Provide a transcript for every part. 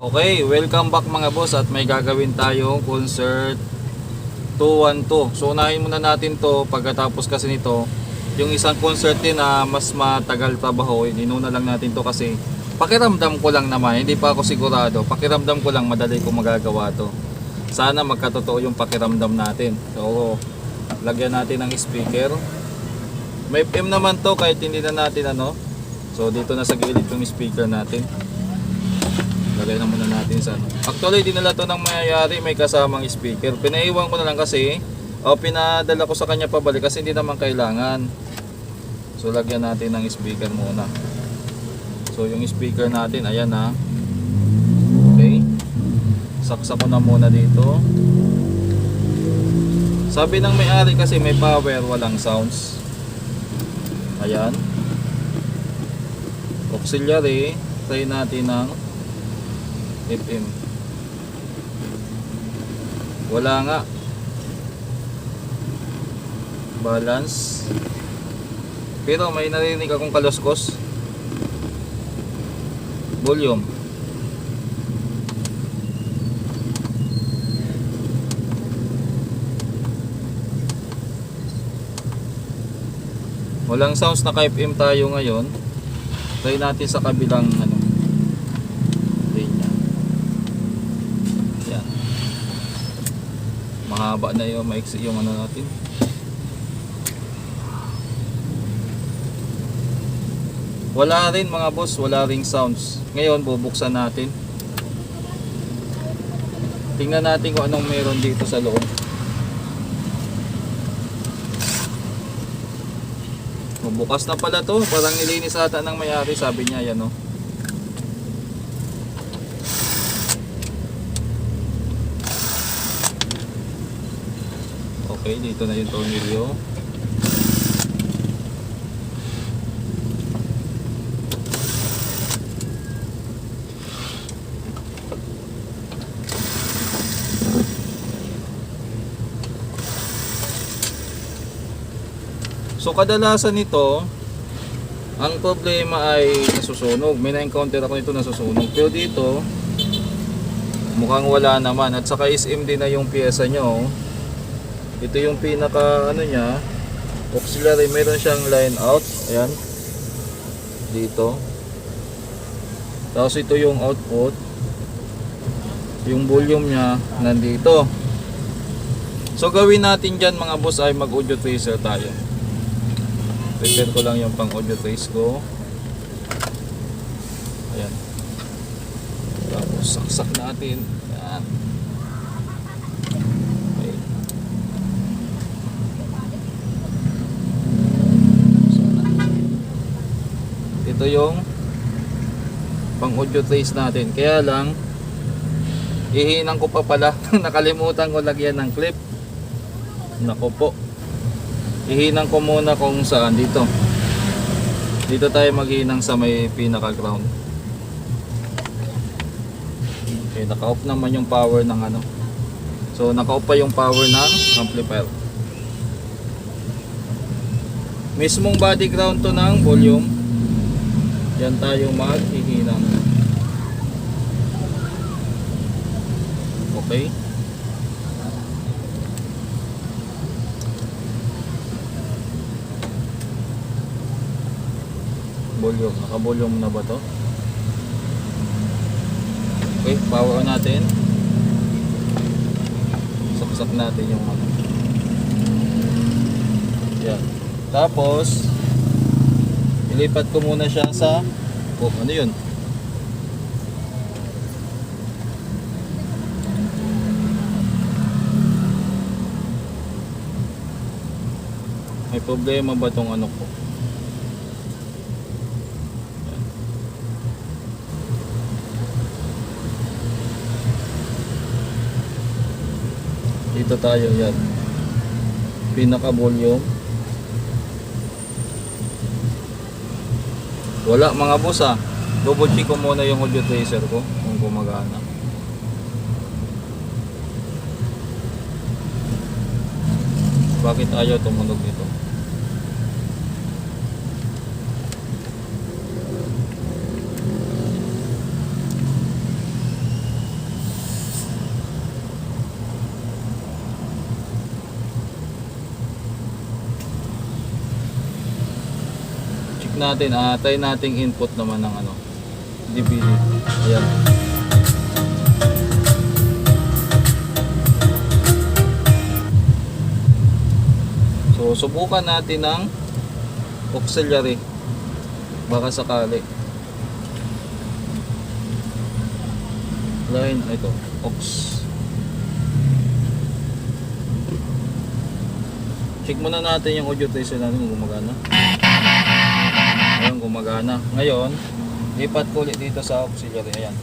Okay, welcome back mga boss at may gagawin tayong concert 212. So unahin muna natin to pagkatapos kasi nito. Yung isang concert din na mas matagal trabaho, inuna lang natin to kasi pakiramdam ko lang naman, hindi pa ako sigurado. Pakiramdam ko lang madali kong magagawa to. Sana magkatotoo yung pakiramdam natin. So lagyan natin ng speaker. May FM naman to kahit hindi na natin ano. So dito na sa gilid yung speaker natin. Lagay na muna natin sa ano. Actually, dinala to ng mayayari, may kasamang speaker. Pinaiwan ko na lang kasi, pinadala ko sa kanya pabalik kasi hindi naman kailangan. So, lagyan natin ng speaker muna. So, yung speaker natin, ayan na. Okay. Saksak ko na muna dito. Sabi ng may-ari kasi may power, walang sounds. Ayan. Auxiliary, try natin ng FM. Wala nga. Balance. Pero may narinig akong kaluskos. Volume. Walang sounds, naka FM tayo ngayon. Try natin sa kabilang ano. Mahaba na yung maiksi yung ano natin. Wala rin mga boss, wala ring sounds. Ngayon bubuksan natin. Tingnan natin kung anong meron dito sa loob. Bukas na pala to, parang nilinis ata ng may-ari, sabi niya yan oh. Okay, dito na yung tornilyo. So kadalasan nito, ang problema ay nasusunog. May na-encounter ako nito nasusunog. Pero dito, mukhang wala naman. At saka SMD na yung pyesa nyo. Ito yung pinaka ano niya, auxiliary, meron siyang line out, ayan. Dito. Tapos ito yung output. Yung volume niya nandito. So gawin natin diyan mga boss ay mag-audio tracer tayo. Prepare ko lang yung pang audio trace ko. Ayan. Tapos saksak natin. Ayan. Ito yung pang audio trace natin. Kaya lang ihinang ko pa pala. Nakalimutan ko lagyan ng clip. Nako po. Ihinang ko muna kung saan dito. Dito tayo maghinang sa may pinaka ground. Okay, naka-off naman yung power ng ano. So naka-off pa yung power ng amplifier. Mismong body ground to ng volume. Yan tayo maghihinang. Okay. Volume. Naka-volume na ba to? Okay, power on natin. Saksak natin yung ano. Yan. Tapos ilipat ko muna siya sa ano yun? May problema ba tong ano ko? Dito tayo yan. Pinaka volume. Wala mga boss ah. Double check ko muna yung audio tracer ko kung gumagana. Bakit ayaw tumunog nito? natin, try nating input naman ng ano, DVD. Ayan. So subukan natin ng auxiliary. Baka sakali. Line, ito, aux. Check muna natin yung audio tracer natin kung gumagana. Ayun, gumagana. Ngayon, lipat ko ulit dito sa auxiliary. Ayan.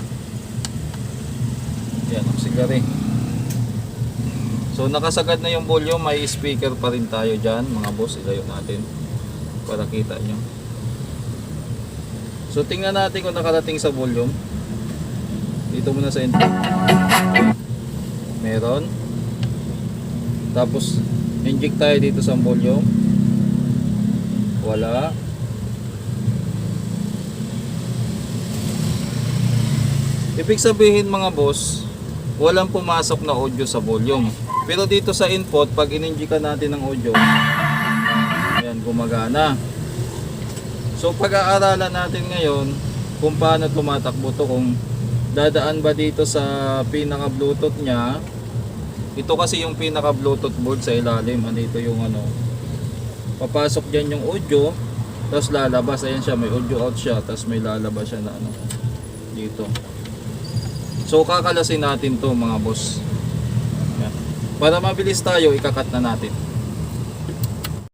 Ayan, auxiliary. So nakasagad na yung volume, may speaker pa rin tayo dyan mga boss. Ilayo natin para kita nyo. So tingnan natin kung nakarating sa volume. Dito muna sa input. Meron. Tapos inject tayo dito sa volume. Wala. Ibig sabihin mga boss, walang pumasok na audio sa volume. Pero dito sa input, pag in-injectan natin ng audio, ayan, gumagana. So pag-aaralan natin ngayon kung paano tumatakbo to, kung dadaan ba dito sa pinaka Bluetooth niya. Ito kasi yung pinaka Bluetooth board sa ilalim. Andito yung ano, papasok dyan yung audio, tapos lalabas. Ayan siya, may audio out siya, tapos may lalabas siya na ano dito. So kakalasin natin to mga boss. Ayan. Para mabilis tayo, ikakat na natin.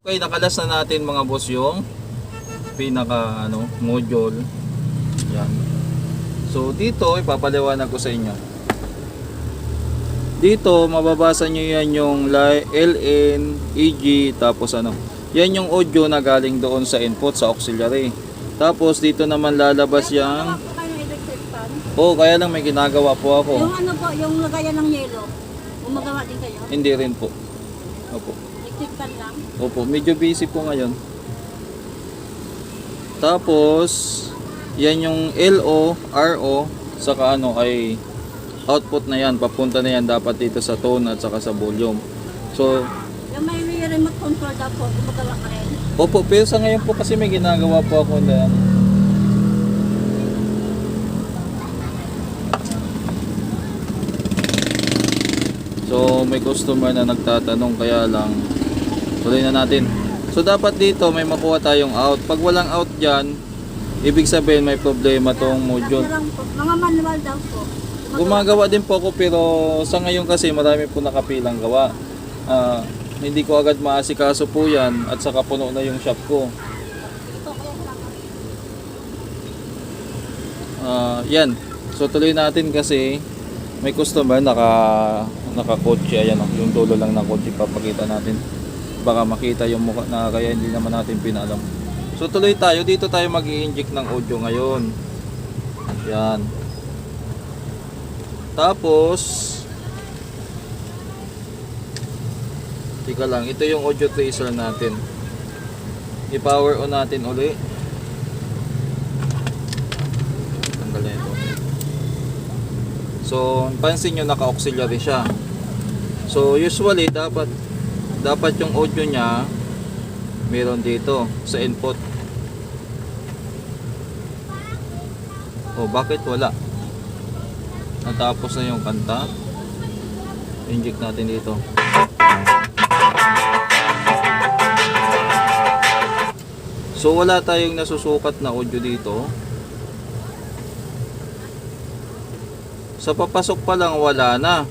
Okay, nakalas na natin mga boss yung pinaka ano, module. Yan. So dito ipapaliwanag ko sa inyo. Dito mababasa nyo yan yung LN, EG, tapos ano. Yan yung audio na galing doon sa input sa auxiliary. Tapos dito naman lalabas yung kaya lang may ginagawa po ako. Yung ano po, yung lagayan ng yelo. Gumagawa din kayo? Hindi rin po. Opo. Electric fan lang? Opo, medyo busy po ngayon. Tapos yan yung LO, RO, saka ano ay output na yan, papunta na yan dapat dito sa tone at saka sa volume. So, yung may remote control daw po, gumagawa ka rin? opo, pero sa ngayon po kasi may ginagawa po ako na so may customer na nagtatanong, kaya lang tuloy na natin. So dapat dito may makuha tayong out. Pag walang out dyan, ibig sabihin may problema tong module. Mga manual daw po. Gumagawa din po ako, pero sa ngayon kasi marami po nakapilang gawa. Hindi ko agad maasikaso po yan, at saka puno na yung shop ko. Yan. So tuloy natin kasi may customer naka-kotse. Ayan o, yung dulo lang ng kotse papakita natin. Baka makita yung mukha na, kaya hindi naman natin pinalam. So tuloy tayo, dito tayo mag-i-inject ng audio ngayon. Yan. Tapos tika lang, ito yung audio tracer natin. I-power on natin uli. Tanggalin ito. So pansin nyo, naka-auxiliary siya. So usually dapat yung audio niya meron dito sa input. Bakit wala? Natapos na yung kanta. Inject natin dito. So wala tayong nasusukat na audio dito. Sa papasok pa lang wala na.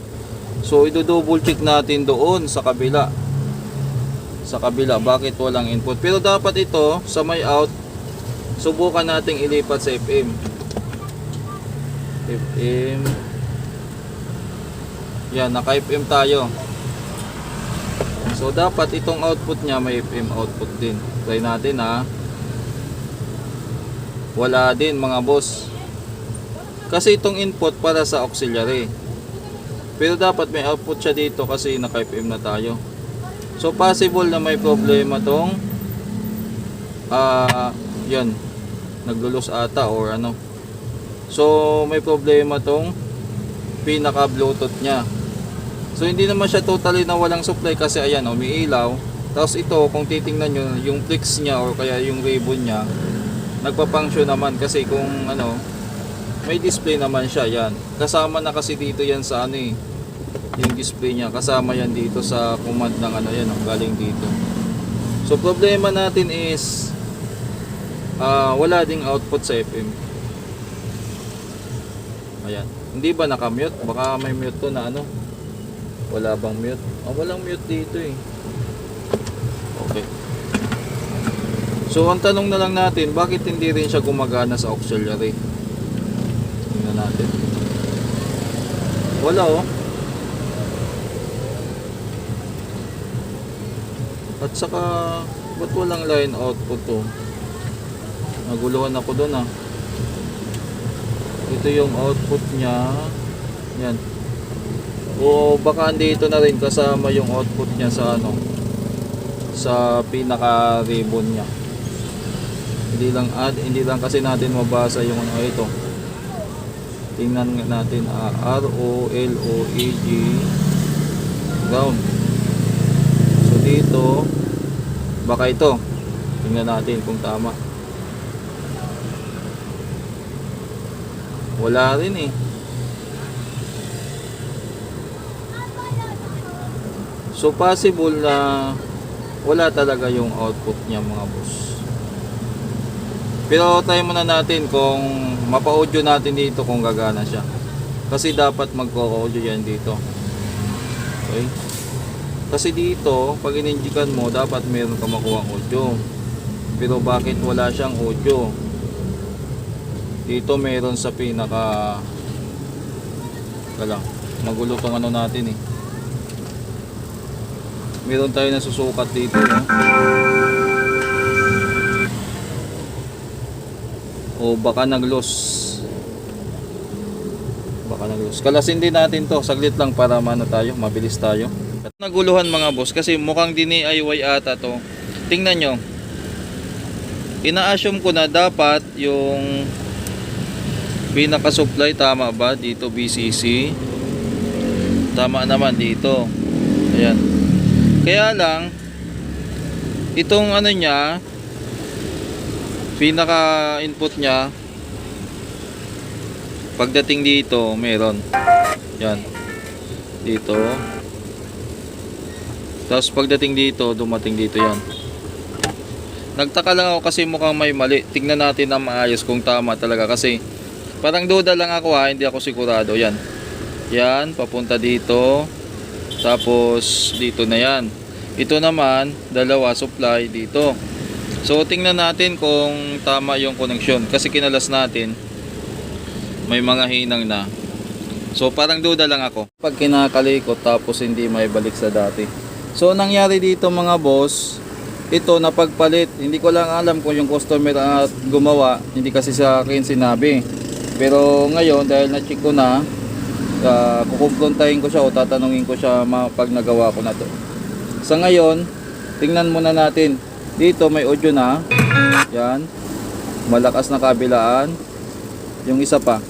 So i-double check natin doon sa kabila. Bakit walang input? Pero dapat ito sa may out, subukan nating ilipat sa FM. Yan, naka FM tayo. So dapat itong output niya may FM output din. Try natin ha. Wala din mga boss. Kasi itong input para sa auxiliary. Pero dapat may output siya dito kasi naka FM na tayo. So possible na may problema tong yan, naglulus ata or ano. So may problema tong pinaka Bluetooth niya. So hindi naman siya totally na walang supply kasi ayan umiilaw. Tapos ito kung titingnan nyo yung flex niya or kaya yung ribbon niya, nagpa-function naman kasi kung ano, may display naman siya yan. Kasama na kasi dito yan sa ano eh, yung display niya. Kasama yan dito sa command ng ano yan, galing dito. So problema natin is wala ding output sa FM. Ayan. Hindi ba naka-mute? Baka may mute to na ano. Wala bang mute? Walang mute dito eh. Okay. So ang tanong na lang natin, bakit hindi rin siya gumagana sa auxiliary? Tingnan natin. Wala oh. At saka ba't walang line output to? Naguluhan ako doon ah. Ito yung output niya. Yan. O baka andito na rin kasama yung output niya sa ano, sa pinaka ribbon niya. Hindi lang kasi natin mabasa yung ano ito. Tingnan natin ROLOEG ground. So dito baka ito. Tingnan natin kung tama. Wala rin eh. So possible na wala talaga yung output niya mga boss. Pero try muna natin kung mapa-audio natin dito kung gagana siya. Kasi dapat magko-audio yan dito. Okay? Kasi dito, pag inindikan mo, dapat meron ka makuha audio. Pero bakit wala siyang audio? Dito meron sa pinaka magulo tong ano natin eh. Meron tayo na susukat dito no? O baka nag-loss. Kalasin din natin to, saglit lang para mabilis tayo. At naguluhan mga boss kasi mukhang DIY ata to. Tingnan nyo. Ina-assume ko na dapat yung pinaka-supply tama ba dito, BCC. Tama naman dito. Ayan. Kaya lang itong ano niya, pinaka input niya, pagdating dito meron yan dito, tapos pagdating dito dumating dito yan. Nagtaka lang ako kasi mukhang may mali. Tingnan natin na maayos kung tama talaga kasi parang duda lang ako ha, hindi ako sigurado. Yan papunta dito, tapos dito na yan. Ito naman dalawa supply dito. So tingnan natin kung tama yung connection kasi kinalas natin may mga hinang na. So parang duda lang ako pag kinakalikot tapos hindi may balik sa dati. So nangyari dito mga boss, ito napagpalit. Hindi ko lang alam kung yung customer at gumawa, hindi kasi sa akin sinabi. Pero ngayon dahil na-check ko na, kukumprontahin ko siya o tatanungin ko siya pag nagawa ko na to. Sa ngayon, tingnan muna natin. Dito may audio na. Yan. Malakas na kabilaan. Yung isa pa.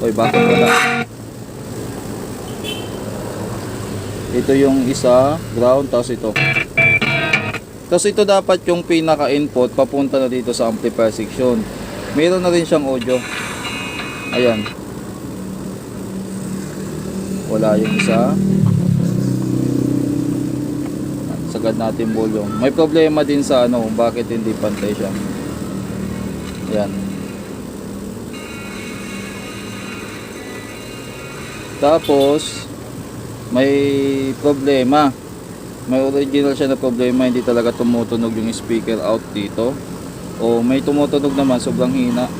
Oy, bakit wala? Ito yung isa, ground, tapos ito. Tapos ito dapat yung pinaka-input papunta na dito sa amplifier section. Meron na rin siyang audio. Ayan. Wala yung isa. Sagad natin volume. May problema din sa ano, bakit hindi pantay siya. Ayan. Tapos may problema. May original siya na problema, hindi talaga tumutunog yung speaker out dito. O may tumutunog naman, sobrang hina.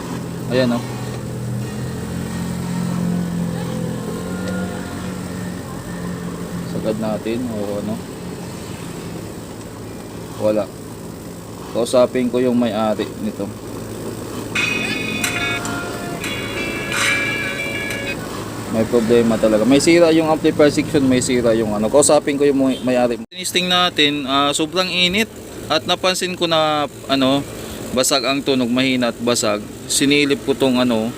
Ayan oh. Sagad natin o ano. Wala. Kausapin ko yung may-ari nito. May problema talaga. May sira yung amplifier section, may sira yung ano. Kausapin ko yung may-ari. Tinisting natin, sobrang init. At napansin ko na ano, basag ang tunog, mahina at basag. Sinilip ko tong ano,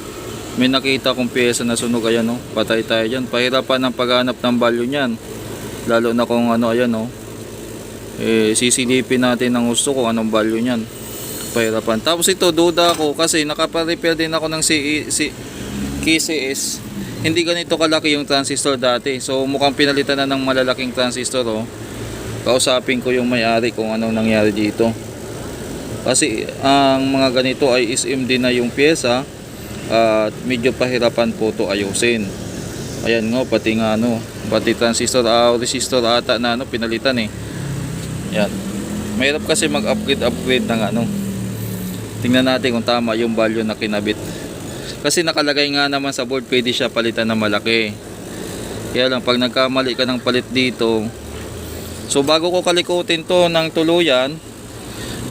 may nakita kong pyesa na sunog. Ayan oh, patay tayo dyan. Pahirapan ang paghanap ng value niyan. Lalo na kung ano, ayan oh. Sisilipin natin ng gusto kung anong value niyan. pahirapan. Tapos ito, duda ako kasi nakapa-repair din ako ng KCS. Hindi ganito kalaki yung transistor dati. So mukhang pinalitan na ng malalaking transistor, oh. Kausapin ko yung may-ari kung anong nangyari dito. Kasi ang mga ganito ay SMD na yung pyesa at medyo pahirapan po to ayusin. Ayan nga, pati nga ano, pati transistor, resistor ata na ano, pinalitan eh. Yan. Mahirap kasi mag-upgrade ng ano. Tingnan natin kung tama yung value na kinabit. Kasi nakalagay nga naman sa board, pwede siya palitan na malaki. Kaya lang, pag nagkamali ka ng palit dito, so bago ko kalikutin to ng tuluyan,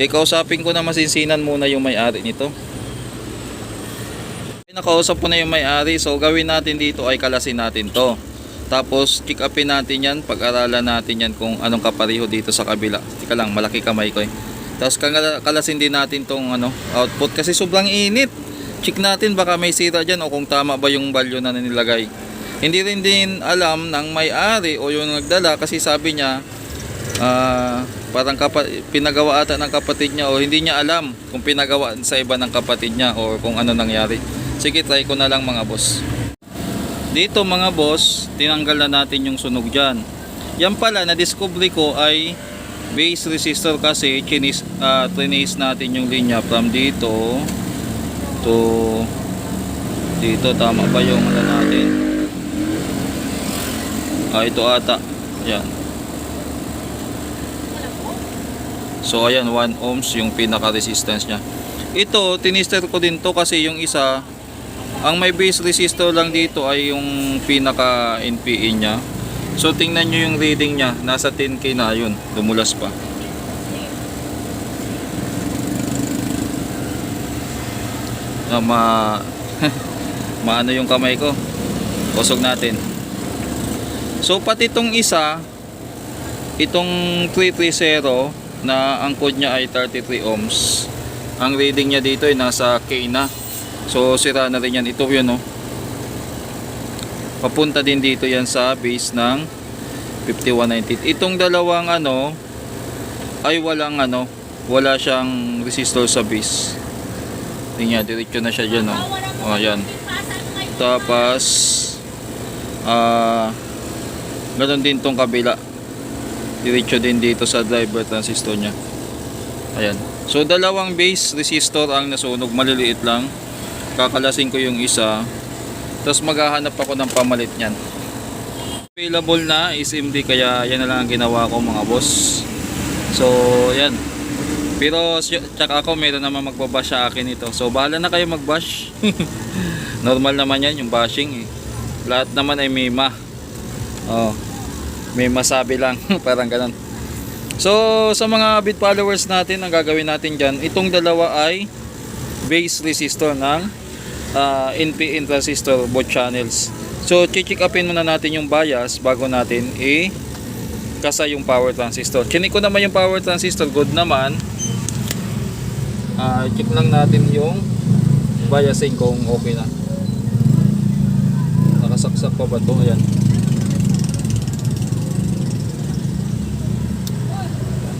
kausapin ko na masinsinan muna yung may-ari nito. Nakausap ko na yung may-ari, so gawin natin dito ay kalasin natin to. Tapos check upin natin yan, pag-aralan natin yan kung anong kapareho dito sa kabila. Tika lang, malaki kamay ko eh. Tapos kalasin din natin tong ano, output kasi sobrang init. Check natin baka may sira dyan o kung tama ba yung value na nilagay. Hindi rin din alam ng may-ari o yung nagdala kasi sabi niya parang pinagawa ata ng kapatid niya o hindi niya alam kung pinagawa sa iba ng kapatid niya o kung ano nangyari. Sige, try ko na lang mga boss. Dito mga boss, tinanggal na natin yung sunog dyan. Yan pala, na-discovery ko ay base resistor kasi trinace natin yung linya from dito to dito. Tama ba yung ano natin? Ito ata. Yan. So ayan, 1 ohms yung pinaka resistance nya. Ito tinister ko din to kasi yung isa, ang may base resistor lang dito ay yung pinaka NPE nya. So tingnan nyo yung reading nya, nasa 10k na yun, dumulas pa. Maano yung kamay ko, usog natin. So pati itong isa, itong 330 na ang code nya ay 33 ohms, ang reading nya dito ay nasa K na. So sira na rin yan. Ito yun, no? Papunta din dito yan sa base ng 5190. Itong dalawang ano ay walang ano, wala siyang resistor sa base. Tingnan, diretso na siya dyan, no? O, ayan. Tapos ganoon din tong kabila, diretso din dito sa driver transistor nya. Ayan. So dalawang base resistor ang nasunog, maliliit lang. Kakalasin ko yung isa, tapos maghahanap ako ng pamalit nyan. Available na SMD, kaya yan na lang ang ginawa ko mga boss. So yan. Pero tsaka ako meron naman magbabash sa akin ito, so bahala na kayo magbash. Normal naman yan yung bashing eh. Lahat naman ay may may masabi lang. Parang ganun. So sa mga bit followers natin, ang gagawin natin dyan, itong dalawa ay base resistor ng NPN transistor, both channels. So check upin muna natin yung bias bago natin kasa yung power transistor. Chinik ko naman yung power transistor, good naman. Check lang natin yung biasing kung okay na. Nakasaksak pa ba ito? Ayan.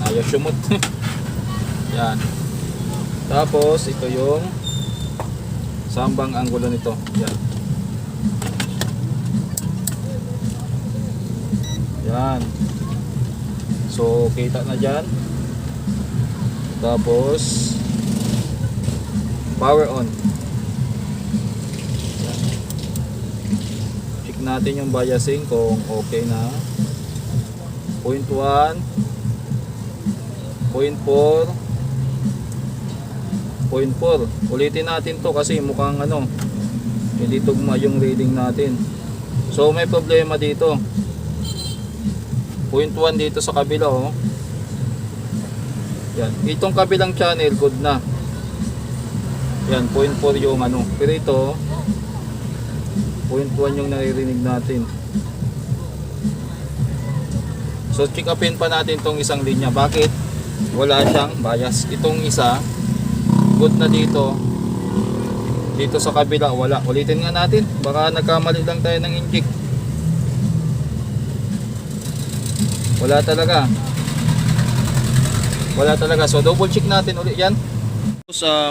Ayaw sumot. Yan. Tapos ito yung sambang anggulo nito. Yan. Yan. So kita na dyan. Tapos power on. Yan. Check natin yung biasing kung okay na. 0.1, 0.4, 0.4. Ulitin natin to kasi mukhang ano, hindi tugma yung reading natin. So may problema dito. 0.1 dito sa kabila, oh. Yan, itong kabilang channel good na. Yan, 0.4 yung ano. Pero ito 0.1 yung naririnig natin. So check upin pa natin tong isang linya. Bakit wala siyang bias? Itong isa good na dito. Dito sa kabila wala. Ulitin nga natin, baka nagkamali lang tayo ng inject. Wala talaga. So double check natin ulit yan.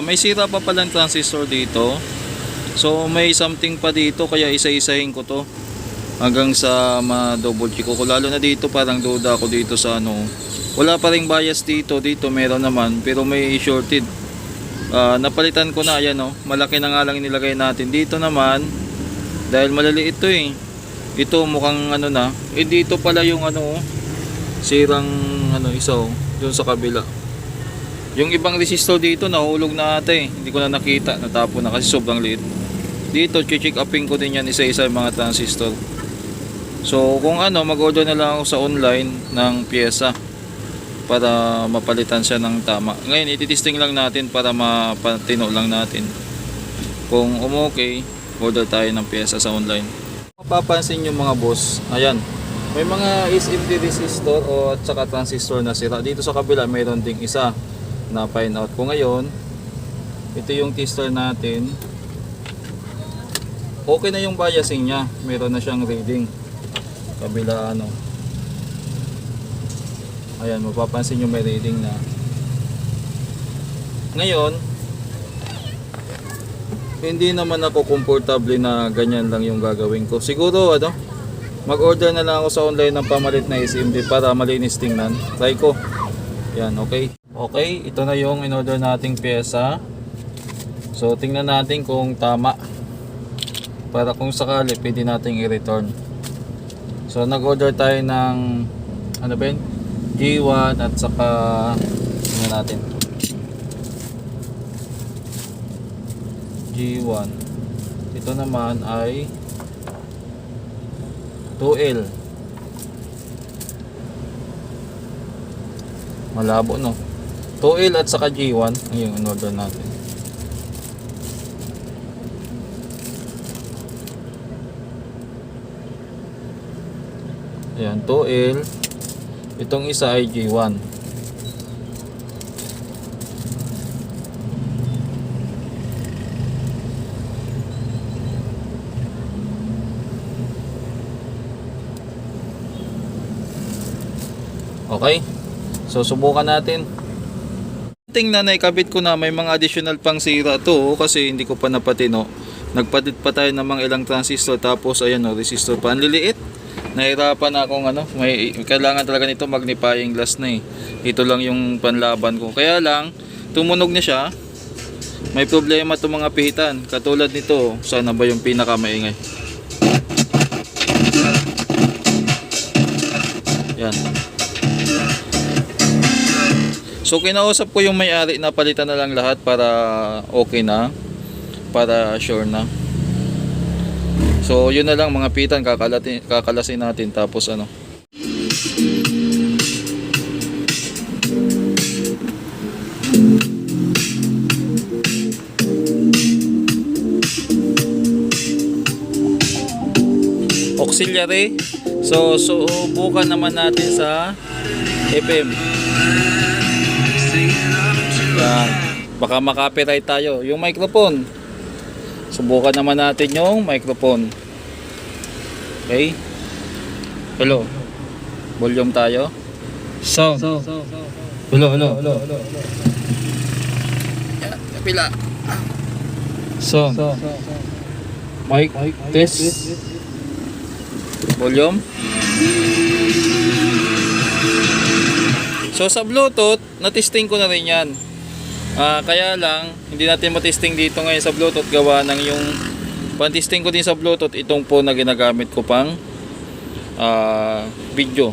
May sira pa palang transistor dito. So may something pa dito kaya isa-isahin ko to hanggang sa ma-double check ko. Lalo na dito parang duda ako dito sa ano. Wala pa ring bias dito. Dito meron naman pero may shorted. Napalitan ko na, ayan oh. Malaki na nga lang inilagay natin. Dito naman dahil maliliit to eh. Ito mukhang ano na. Dito pala yung ano oh, sirang ano isa oh, doon sa kabila. Yung ibang resistor dito nahulog na ata eh. Hindi ko na nakita, natapo na kasi sobrang liit. Dito check upin ko din yan isa-isa yung mga transistor. So kung ano, mag-order na lang ako sa online ng pyesa para mapalitan siya ng tama. Ngayon ititesting lang natin para mapatino lang natin. Kung okay, order tayo ng pyesa sa online. Mapapansin nyo mga boss, ayan, may mga SMD resistor o at saka transistor na sira. Dito sa kabila mayroon ding isa na find out ko ngayon. Ito yung tester natin. Okay na yung biasing niya, meron na siyang reading kabila ano. Ayan, mapapansin nyo may reading na. Ngayon hindi naman ako komportable na ganyan lang yung gagawin ko. Siguro ano, mag-order na lang ako sa online ng pamalit na SMD para malinis tingnan. Try ko. Yan, okay. Okay, ito na yung in-order nating pyesa. So tingnan natin kung tama, para kung sakali pwede nating i-return. So nag-order tayo ng ano ba yun? G1 at saka ano natin? G1. Ito naman ay 2L. Malabo no? 2L at saka G1 yung in-order natin. Ayan, 2L. Itong isa ay G1. Okay. So subukan natin. Tingnan na ikabit ko na, may mga additional pang sira to kasi hindi ko pa napatino. Nagpadit pa tayo ng mga ilang transistor tapos ayan o, resistor pa. Ang liliit. Nahirapan na akong ano, may kailangan talaga nito magnifying glass na eh. Ito lang yung panlaban ko. Kaya lang tumunog na siya. May problema itong mga pihitan. Katulad nito, sana ba yung pinakamaingay? Yan. So kinausap ko yung may-ari na palitan na lang lahat para okay na, para sure na. So yun na lang mga pitan, kakalasin natin tapos ano. Auxiliary. So subukan naman natin sa FM. Yan. Baka makapiright tayo. Yung microphone, subukan naman natin yung microphone. Okay. Hello. Volume tayo. Sound. Hello. Yan. Kapila. Sound. Mic. Test. Volume. So sa Bluetooth, na-testing ko na rin yan. Kaya lang, hindi natin matesting dito ngayon sa Bluetooth gawa ng yung pan-testing ko din sa Bluetooth, itong phone na ginagamit ko pang video.